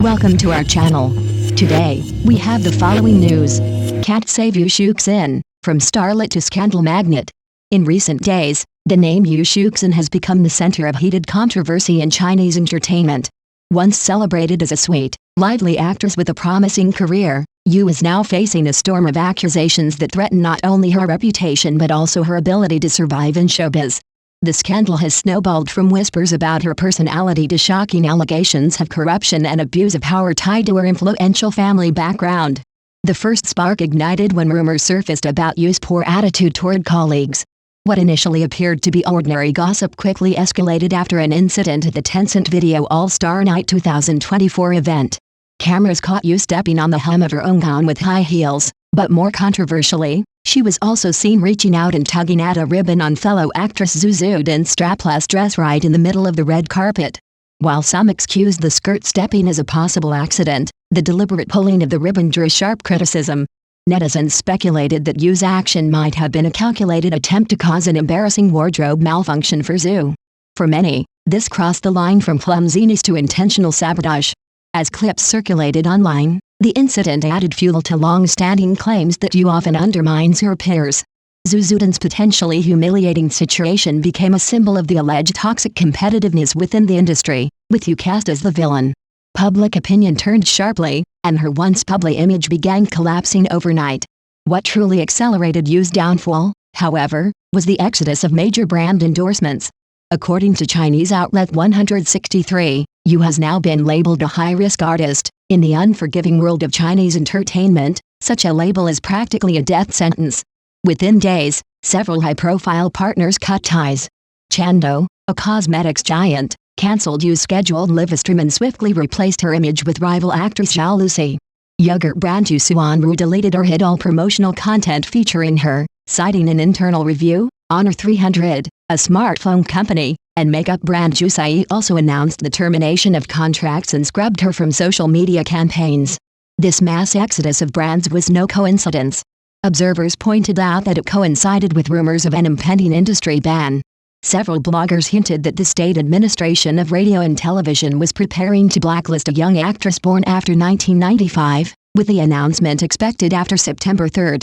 Welcome to our channel. Today, we have the following news. Can't save you Shuxin, from Starlet to scandal magnet. In recent days, the name Shuxin has become the center of heated controversy in Chinese entertainment. Once celebrated as a sweet, lively actress with a promising career, Yu is now facing a storm of accusations that threaten not only her reputation but also her ability to survive in showbiz. The scandal has snowballed from whispers about her personality to shocking allegations of corruption and abuse of power tied to her influential family background. The first spark ignited when rumors surfaced about Yu's poor attitude toward colleagues. What initially appeared to be ordinary gossip quickly escalated after an incident at the Tencent Video All-Star Night 2024 event. Cameras caught Yu stepping on the hem of her own gown with high heels, but more controversially, she was also seen reaching out and tugging at a ribbon on fellow actress Zhu Zhudan's strapless dress right in the middle of the red carpet. While some excused the skirt stepping as a possible accident, the deliberate pulling of the ribbon drew sharp criticism. Netizens speculated that Yu's action might have been a calculated attempt to cause an embarrassing wardrobe malfunction for Zhu. For many, this crossed the line from clumsiness to intentional sabotage. As clips circulated online, the incident added fuel to long-standing claims that Yu often undermines her peers. Zhu Zhudan's potentially humiliating situation became a symbol of the alleged toxic competitiveness within the industry, with Yu cast as the villain. Public opinion turned sharply, and her once bubbly image began collapsing overnight. What truly accelerated Yu's downfall, however, was the exodus of major brand endorsements. According to Chinese outlet 163, Yu has now been labeled a high-risk artist. In the unforgiving world of Chinese entertainment, such a label is practically a death sentence. Within days, several high-profile partners cut ties. Chando, a cosmetics giant, cancelled Yu's scheduled live stream and swiftly replaced her image with rival actress Zhao Lucy. Yogurt brand Yusuanru deleted or hid all promotional content featuring her, citing an internal review. Honor 300, a smartphone company, and makeup brand Jusai also announced the termination of contracts and scrubbed her from social media campaigns. This mass exodus of brands was no coincidence. Observers pointed out that it coincided with rumors of an impending industry ban. Several bloggers hinted that the state administration of radio and television was preparing to blacklist a young actress born after 1995, with the announcement expected after September 3.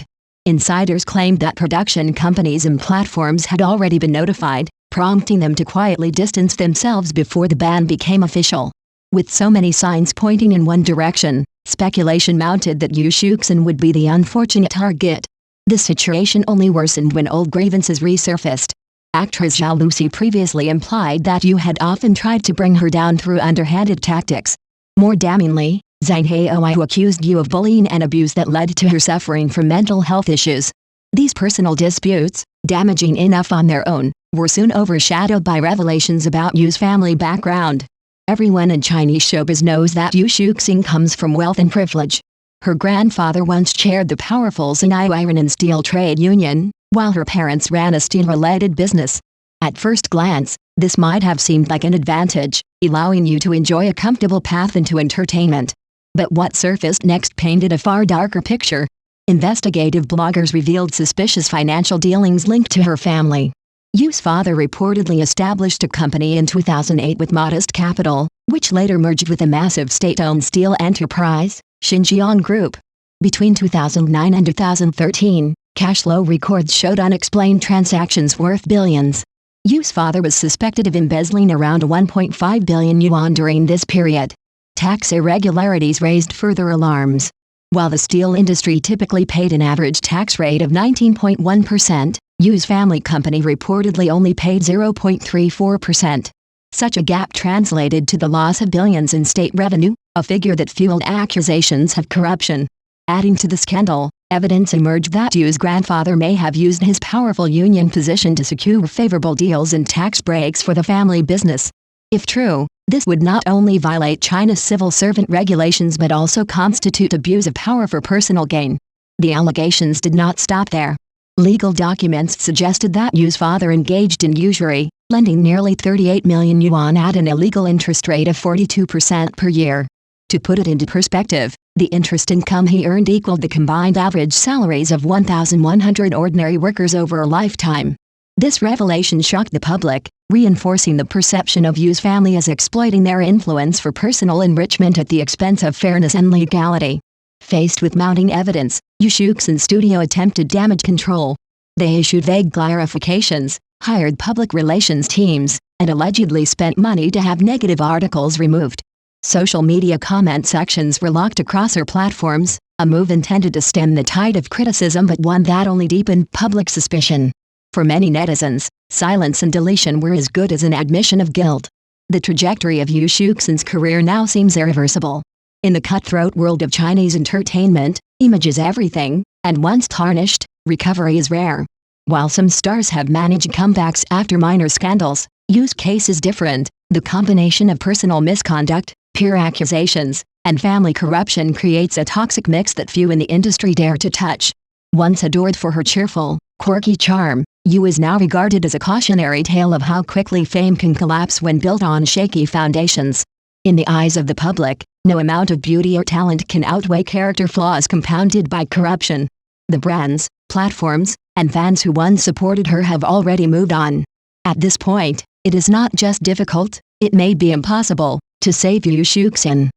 Insiders claimed that production companies and platforms had already been notified, prompting them to quietly distance themselves before the ban became official. With so many signs pointing in one direction, speculation mounted that Yu Shuxin would be the unfortunate target. The situation only worsened when old grievances resurfaced. Actress Zhao Lucy previously implied that Yu had often tried to bring her down through underhanded tactics. More damningly, Zhang Haoyu accused Yu of bullying and abuse that led to her suffering from mental health issues. These personal disputes, damaging enough on their own, were soon overshadowed by revelations about Yu's family background. Everyone in Chinese showbiz knows that Yu Shuxin comes from wealth and privilege. Her grandfather once chaired the powerful Xinyi Iron and Steel Trade Union, while her parents ran a steel-related business. At first glance, this might have seemed like an advantage, allowing Yu to enjoy a comfortable path into entertainment. But what surfaced next painted a far darker picture. Investigative bloggers revealed suspicious financial dealings linked to her family. Yu's father reportedly established a company in 2008 with modest capital, which later merged with a massive state-owned steel enterprise, Xinjiang Group. Between 2009 and 2013, cash flow records showed unexplained transactions worth billions. Yu's father was suspected of embezzling around 1.5 billion yuan during this period. Tax irregularities raised further alarms. While the steel industry typically paid an average tax rate of 19.1%, Yu's family company reportedly only paid 0.34%. Such a gap translated to the loss of billions in state revenue, a figure that fueled accusations of corruption. Adding to the scandal, evidence emerged that Yu's grandfather may have used his powerful union position to secure favorable deals and tax breaks for the family business. If true, this would not only violate China's civil servant regulations but also constitute abuse of power for personal gain. The allegations did not stop there. Legal documents suggested that Yu's father engaged in usury, lending nearly 38 million yuan at an illegal interest rate of 42% per year. To put it into perspective, the interest income he earned equaled the combined average salaries of 1,100 ordinary workers over a lifetime. This revelation shocked the public, reinforcing the perception of Yu's family as exploiting their influence for personal enrichment at the expense of fairness and legality. Faced with mounting evidence, Shuxin's studio attempted damage control. They issued vague clarifications, hired public relations teams, and allegedly spent money to have negative articles removed. Social media comment sections were locked across her platforms, a move intended to stem the tide of criticism but one that only deepened public suspicion. For many netizens, silence and deletion were as good as an admission of guilt. The trajectory of Shuxin's career now seems irreversible. In the cutthroat world of Chinese entertainment, image is everything, and once tarnished, recovery is rare. While some stars have managed comebacks after minor scandals, Yu's case is different. The combination of personal misconduct, peer accusations, and family corruption creates a toxic mix that few in the industry dare to touch. Once adored for her cheerful, quirky charm, Yu is now regarded as a cautionary tale of how quickly fame can collapse when built on shaky foundations. In the eyes of the public, no amount of beauty or talent can outweigh character flaws compounded by corruption. The brands, platforms, and fans who once supported her have already moved on. At this point, it is not just difficult, it may be impossible, to save Shuxin.